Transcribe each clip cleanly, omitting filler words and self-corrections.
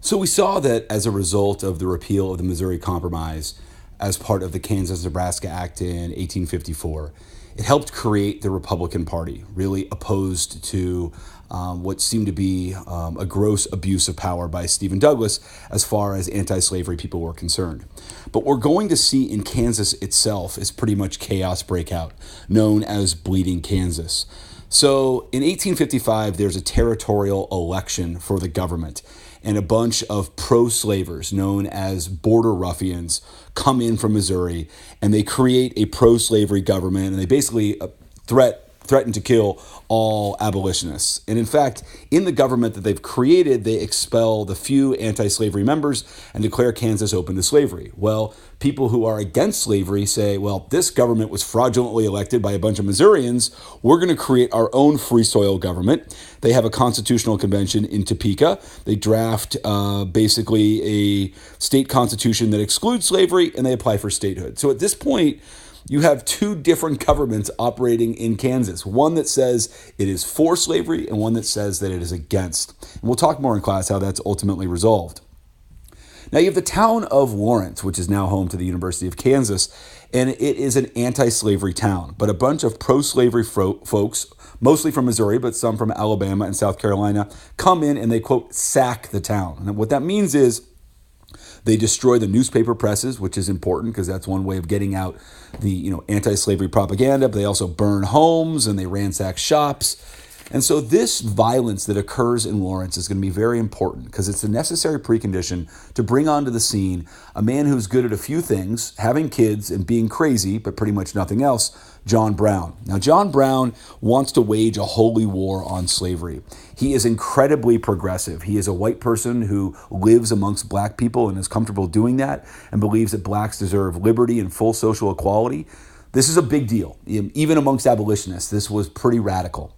So we saw that as a result of the repeal of the Missouri Compromise as part of the Kansas-Nebraska Act in 1854, it helped create the Republican Party, really opposed to what seemed to be a gross abuse of power by Stephen Douglas as far as anti-slavery people were concerned. But what we're going to see in Kansas itself is pretty much chaos breakout, known as Bleeding Kansas. So in 1855, there's a territorial election for the government, and a bunch of pro-slavers known as border ruffians come in from Missouri, and they create a pro-slavery government, and they basically threaten to kill all abolitionists. And in fact, in the government that they've created, they expel the few anti-slavery members and declare Kansas open to slavery. Well, people who are against slavery say, well, this government was fraudulently elected by a bunch of Missourians. We're going to create our own free soil government. They have a constitutional convention in Topeka. They draft basically a state constitution that excludes slavery, and they apply for statehood. So at this point, you have two different governments operating in Kansas. One that says it is for slavery and one that says that it is against. And we'll talk more in class how that's ultimately resolved. Now you have the town of Lawrence, which is now home to the University of Kansas, and it is an anti-slavery town. But a bunch of pro-slavery folks, mostly from Missouri, but some from Alabama and South Carolina, come in and they, quote, sack the town. And what that means is they destroy the newspaper presses, which is important because that's one way of getting out the anti-slavery propaganda. But they also burn homes and they ransack shops. And so this violence that occurs in Lawrence is going to be very important because it's a necessary precondition to bring onto the scene a man who's good at a few things, having kids and being crazy, but pretty much nothing else, John Brown. Now, John Brown wants to wage a holy war on slavery. He is incredibly progressive. He is a white person who lives amongst black people and is comfortable doing that and believes that blacks deserve liberty and full social equality. This is a big deal. Even amongst abolitionists, this was pretty radical.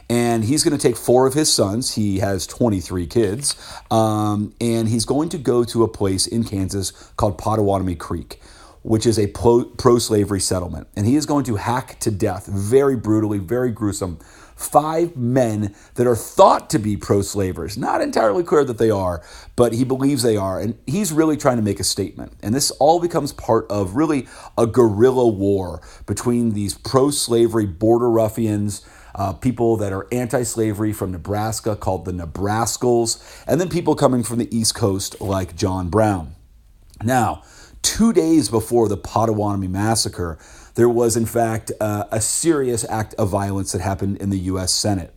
And he's going to take 4 of his sons. He has 23 kids. And he's going to go to a place in Kansas called Pottawatomie Creek, which is a pro-slavery settlement. And he is going to hack to death, very brutally, very gruesome, 5 men that are thought to be pro-slavers. Not entirely clear that they are, but he believes they are. And he's really trying to make a statement. And this all becomes part of really a guerrilla war between these pro-slavery border ruffians, people that are anti-slavery from Nebraska called the Nebraskals, and then people coming from the East Coast like John Brown. Now, 2 days before the Pottawatomie Massacre, there was, in fact, a serious act of violence that happened in the U.S. Senate.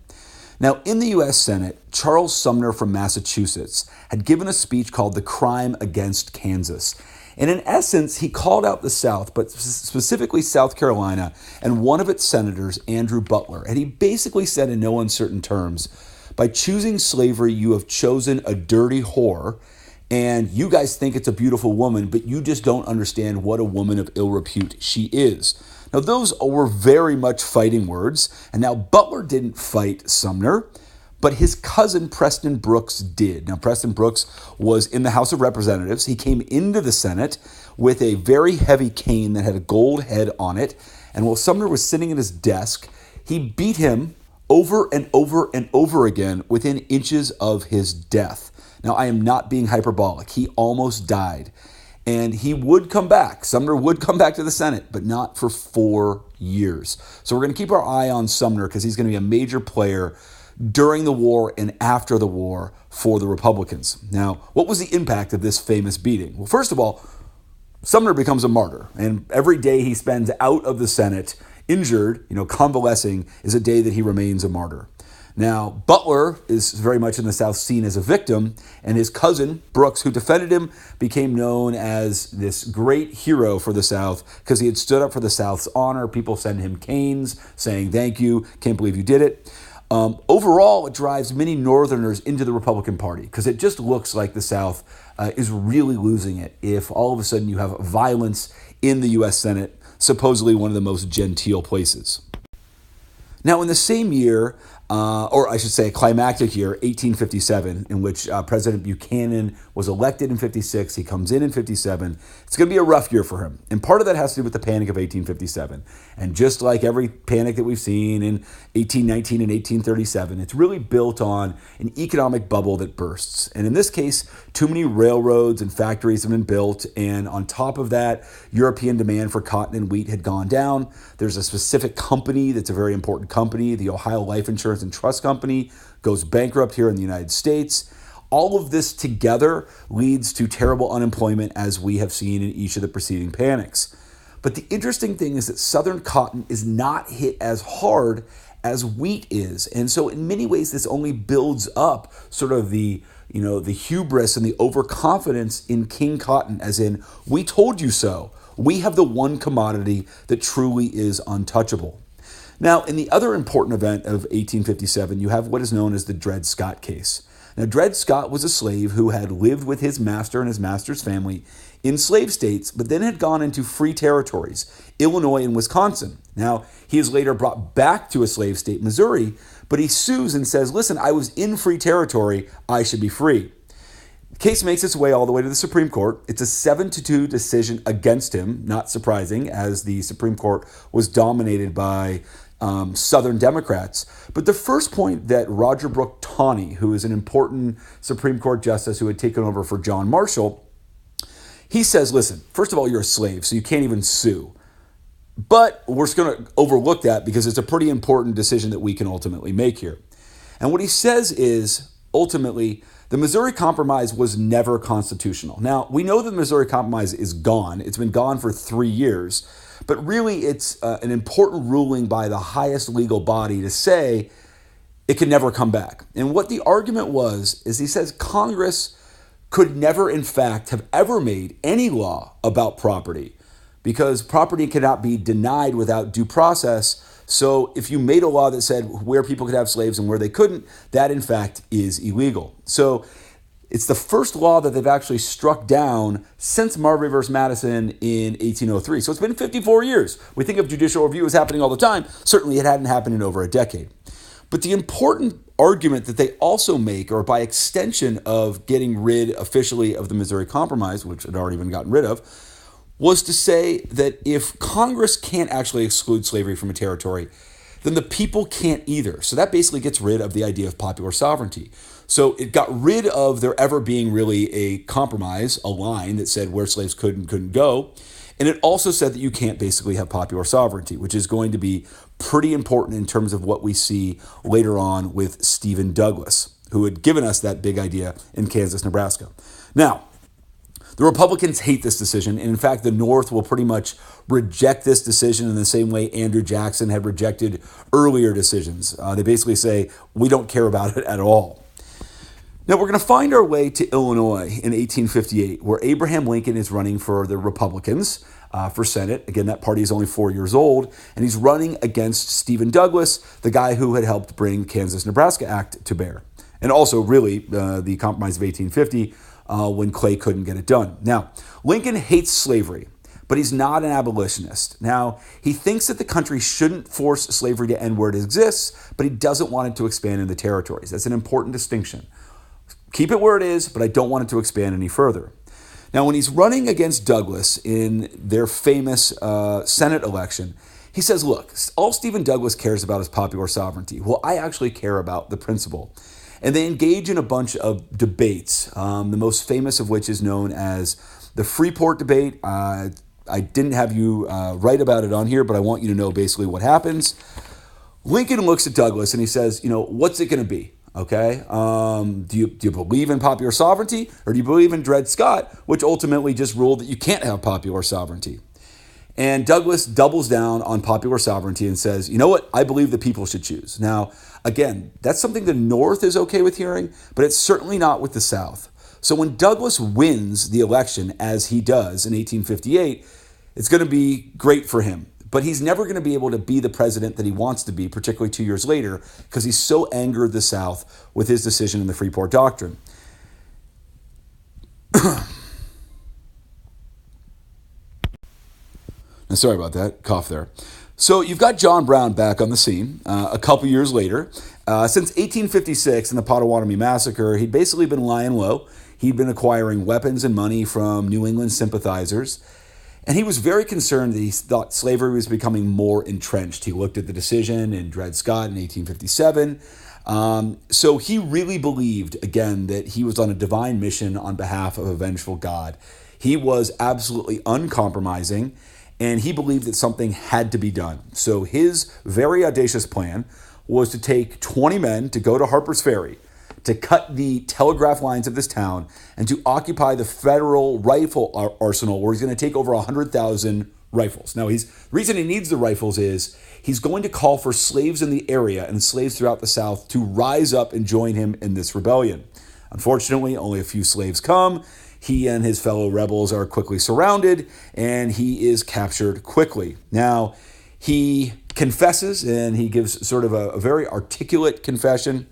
Now, in the U.S. Senate, Charles Sumner from Massachusetts had given a speech called The Crime Against Kansas. And in essence, he called out the South, but specifically South Carolina, and one of its senators, Andrew Butler. And he basically said in no uncertain terms, by choosing slavery, you have chosen a dirty whore, and you guys think it's a beautiful woman, but you just don't understand what a woman of ill repute she is. Now, those were very much fighting words, and now Butler didn't fight Sumner, but his cousin Preston Brooks did. Now, Preston Brooks was in the House of Representatives. He came into the Senate with a very heavy cane that had a gold head on it, and while Sumner was sitting at his desk, he beat him over and over and over again within inches of his death. Now, I am not being hyperbolic. He almost died. And he would come back. Sumner would come back to the Senate, but not for 4 years. So we're going to keep our eye on Sumner because he's going to be a major player during the war and after the war for the Republicans. Now, what was the impact of this famous beating? Well, first of all, Sumner becomes a martyr. And every day he spends out of the Senate injured, convalescing, is a day that he remains a martyr. Now, Butler is very much in the South seen as a victim, and his cousin, Brooks, who defended him, became known as this great hero for the South because he had stood up for the South's honor. People send him canes saying, thank you, can't believe you did it. Overall, it drives many Northerners into the Republican Party because it just looks like the South is really losing it if all of a sudden you have violence in the U.S. Senate, supposedly one of the most genteel places. Now, in the same year, or I should say a climactic year, 1857, in which President Buchanan was elected in 56. He comes in 57. It's going to be a rough year for him. And part of that has to do with the Panic of 1857. And just like every panic that we've seen in 1819 and 1837, it's really built on an economic bubble that bursts. And in this case, too many railroads and factories have been built. And on top of that, European demand for cotton and wheat had gone down. There's a specific company that's a very important company, the Ohio Life Insurance and Trust Company, goes bankrupt here in the United States. All of this together leads to terrible unemployment, as we have seen in each of the preceding panics. But the interesting thing is that Southern cotton is not hit as hard as wheat is. And so in many ways, this only builds up sort of the hubris and the overconfidence in King Cotton, as in, we told you so. We have the one commodity that truly is untouchable. Now, in the other important event of 1857, you have what is known as the Dred Scott case. Now, Dred Scott was a slave who had lived with his master and his master's family in slave states, but then had gone into free territories, Illinois and Wisconsin. Now, he is later brought back to a slave state, Missouri, but he sues and says, listen, I was in free territory, I should be free. The case makes its way all the way to the Supreme Court. It's a 7-2 decision against him, not surprising, as the Supreme Court was dominated by Southern Democrats. But the first point that Roger Brooke Taney, who is an important Supreme Court justice who had taken over for John Marshall, he says, listen, first of all, you're a slave, so you can't even sue. But we're just going to overlook that because it's a pretty important decision that we can ultimately make here. And what he says is, ultimately, the Missouri Compromise was never constitutional. Now, we know that the Missouri Compromise is gone. It's been gone for 3 years. But really, it's an important ruling by the highest legal body to say it can never come back. And what the argument was is he says Congress could never, in fact, have ever made any law about property because property cannot be denied without due process. So if you made a law that said where people could have slaves and where they couldn't, that in fact is illegal. So it's the first law that they've actually struck down since Marbury versus Madison in 1803. So it's been 54 years. We think of judicial review as happening all the time. Certainly it hadn't happened in over a decade. But the important argument that they also make, or by extension of getting rid officially of the Missouri Compromise, which had already been gotten rid of, was to say that if Congress can't actually exclude slavery from a territory, then the people can't either. So that basically gets rid of the idea of popular sovereignty. So it got rid of there ever being really a compromise, a line that said where slaves could and couldn't go. And it also said that you can't basically have popular sovereignty, which is going to be pretty important in terms of what we see later on with Stephen Douglas, who had given us that big idea in Kansas, Nebraska. Now, the Republicans hate this decision, and in fact, the North will pretty much reject this decision in the same way Andrew Jackson had rejected earlier decisions. They basically say, we don't care about it at all. Now, we're going to find our way to Illinois in 1858, where Abraham Lincoln is running for the Republicans for Senate. Again, that party is only 4 years old, and he's running against Stephen Douglas, the guy who had helped bring Kansas-Nebraska Act to bear. And also, really, the Compromise of 1850, when Clay couldn't get it done. Now, Lincoln hates slavery, but he's not an abolitionist. Now, he thinks that the country shouldn't force slavery to end where it exists, but he doesn't want it to expand in the territories. That's an important distinction. Keep it where it is, but I don't want it to expand any further. Now, when he's running against Douglas in their famous Senate election, he says, look, all Stephen Douglas cares about is popular sovereignty. Well, I actually care about the principle. And they engage in a bunch of debates, the most famous of which is known as the Freeport debate. I didn't have you write about it on here, but I want you to know basically what happens. Lincoln looks at Douglas and he says, what's it going to be? Okay, do you believe in popular sovereignty, or do you believe in Dred Scott, which ultimately just ruled that you can't have popular sovereignty? And Douglas doubles down on popular sovereignty and says, you know what, I believe the people should choose. Now, again, that's something the North is okay with hearing, but it's certainly not with the South. So when Douglas wins the election, as he does in 1858, it's going to be great for him. But he's never going to be able to be the president that he wants to be, particularly 2 years later, because he's so angered the South with his decision in the Freeport Doctrine. Now, sorry about that, cough there. So you've got John Brown back on the scene a couple years later. Since 1856 and the Potawatomi Massacre, he'd basically been lying low. He'd been acquiring weapons and money from New England sympathizers. And he was very concerned that he thought slavery was becoming more entrenched. He looked at the decision in Dred Scott in 1857. So he really believed, again, that he was on a divine mission on behalf of a vengeful God. He was absolutely uncompromising, and he believed that something had to be done. So his very audacious plan was to take 20 men to go to Harper's Ferry, to cut the telegraph lines of this town, and to occupy the federal rifle arsenal, where he's going to take over 100,000 rifles. Now, the reason he needs the rifles is he's going to call for slaves in the area and slaves throughout the South to rise up and join him in this rebellion. Unfortunately, only a few slaves come. He and his fellow rebels are quickly surrounded, and he is captured quickly. Now, he confesses, and he gives sort of a very articulate confession,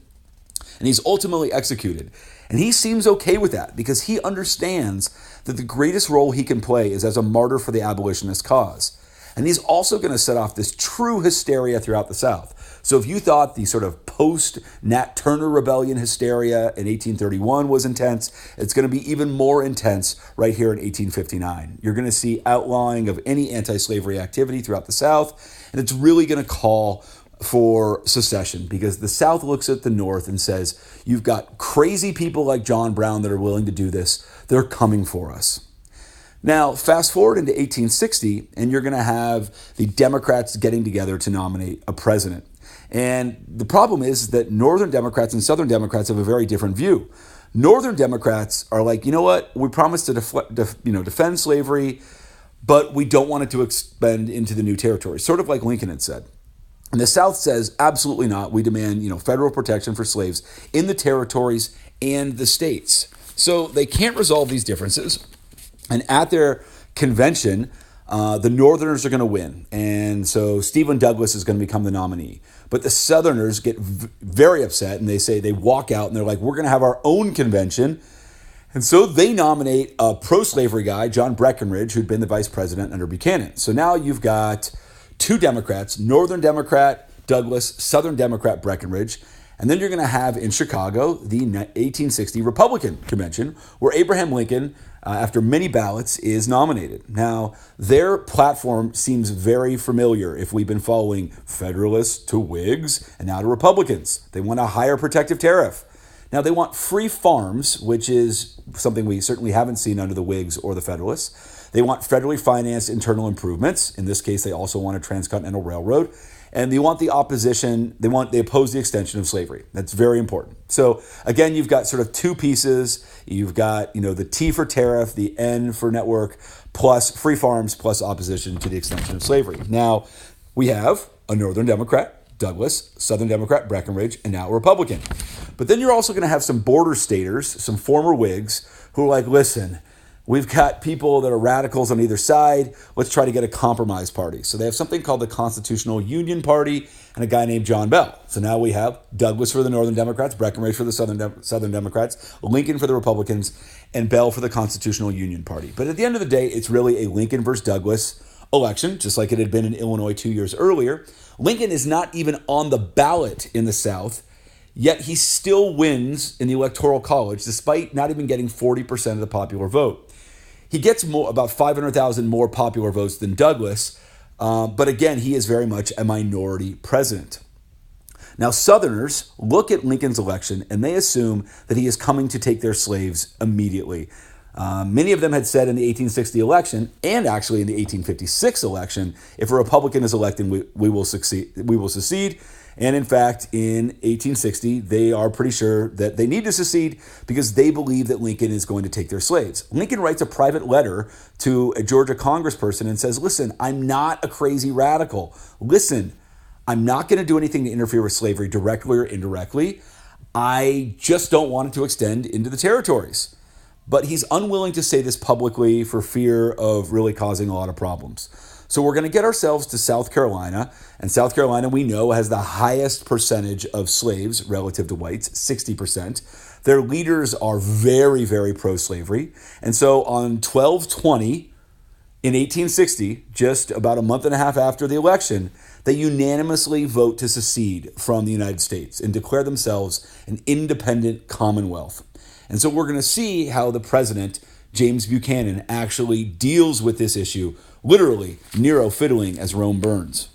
and he's ultimately executed. And he seems okay with that because he understands that the greatest role he can play is as a martyr for the abolitionist cause. And he's also going to set off this true hysteria throughout the South. So if you thought the sort of post-Nat Turner Rebellion hysteria in 1831 was intense, it's going to be even more intense right here in 1859. You're going to see outlawing of any anti-slavery activity throughout the South, and it's really going to call for secession because the South looks at the North and says, you've got crazy people like John Brown that are willing to do this. They're coming for us. Now, fast forward into 1860, and you're going to have the Democrats getting together to nominate a president. And the problem is that Northern Democrats and Southern Democrats have a very different view. Northern Democrats are like, you know what, we promised to defend slavery, but we don't want it to expand into the new territories, sort of like Lincoln had said. And the South says, absolutely not. We demand, federal protection for slaves in the territories and the states. So they can't resolve these differences. And at their convention, the Northerners are going to win. And so Stephen Douglas is going to become the nominee. But the Southerners get very upset, and they walk out, and they're like, we're going to have our own convention. And so they nominate a pro-slavery guy, John Breckinridge, who'd been the vice president under Buchanan. So now you've got two Democrats, Northern Democrat Douglas, Southern Democrat Breckinridge. And then you're going to have in Chicago the 1860 Republican Convention, where Abraham Lincoln, after many ballots, is nominated. Now, their platform seems very familiar if we've been following Federalists to Whigs and now to Republicans. They want a higher protective tariff. Now, they want free farms, which is something we certainly haven't seen under the Whigs or the Federalists. They want federally financed internal improvements. In this case, they also want a transcontinental railroad. And they want the opposition, they oppose the extension of slavery. That's very important. So again, you've got sort of two pieces. You've got, the T for tariff, the N for network, plus free farms, plus opposition to the extension of slavery. Now, we have a Northern Democrat, Douglas, Southern Democrat, Breckinridge, and now a Republican. But then you're also going to have some border staters, some former Whigs, who are like, listen, we've got people that are radicals on either side. Let's try to get a compromise party. So they have something called the Constitutional Union Party and a guy named John Bell. So now we have Douglas for the Northern Democrats, Breckinridge for the Southern Democrats, Lincoln for the Republicans, and Bell for the Constitutional Union Party. But at the end of the day, it's really a Lincoln versus Douglas election, just like it had been in Illinois 2 years earlier. Lincoln is not even on the ballot in the South, yet he still wins in the Electoral College, despite not even getting 40% of the popular vote. He gets about 500,000 more popular votes than Douglas, but again, he is very much a minority president. Now, Southerners look at Lincoln's election and they assume that he is coming to take their slaves immediately. Many of them had said in the 1860 election, and actually in the 1856 election, if a Republican is elected, we will secede. And in fact, in 1860, they are pretty sure that they need to secede because they believe that Lincoln is going to take their slaves. Lincoln writes a private letter to a Georgia congressperson and says, listen, I'm not a crazy radical. Listen, I'm not going to do anything to interfere with slavery directly or indirectly. I just don't want it to extend into the territories. But he's unwilling to say this publicly for fear of really causing a lot of problems. So we're going to get ourselves to South Carolina, and South Carolina, we know, has the highest percentage of slaves relative to whites, 60%. Their leaders are very, very pro-slavery. And so on 12/20, In 1860, just about a month and a half after the election, they unanimously vote to secede from the United States and declare themselves an independent commonwealth. And so we're going to see how the president, James Buchanan, actually deals with this issue, literally Nero fiddling as Rome burns.